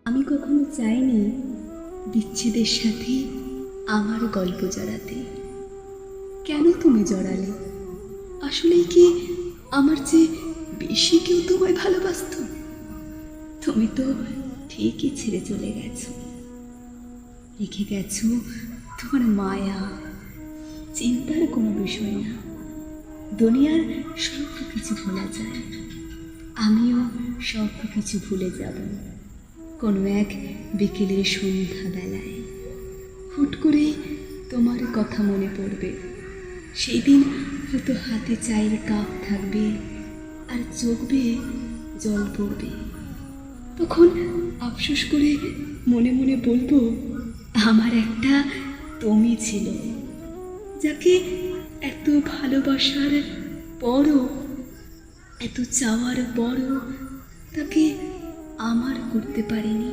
আমি কখনো চাইনি বিচ্ছেদের সাথে আমার গল্প জড়াতে। কেন তুমি জড়ালে? আসলেই কি আমার চেয়ে বেশি কেউ তোমায় ভালোবাসত? তুমি তো ঠিকই ছেড়ে চলে গেছো, রেখে গেছো তোমার মায়া। চিন্তার কোনো বিষয় না, দুনিয়ার সব কিছু ভোলা যায়। আমিও সব কিছু ভুলে যাব কোনো এক বিকেলের সন্ধ্যাবেলায়। হুট করে তোমার কথা মনে পড়বে। সেই দিন হয়তো হাতে চায়ের কাপ থাকবে আর চোখ বেয়ে জল পড়বে। তখন আফসোস করে মনে মনে বলবো, আমার একটা তুমি ছিল, যাকে এত ভালোবাসার পরও, এত চাওয়ার পরও তাকে আমার করতে পারিনি।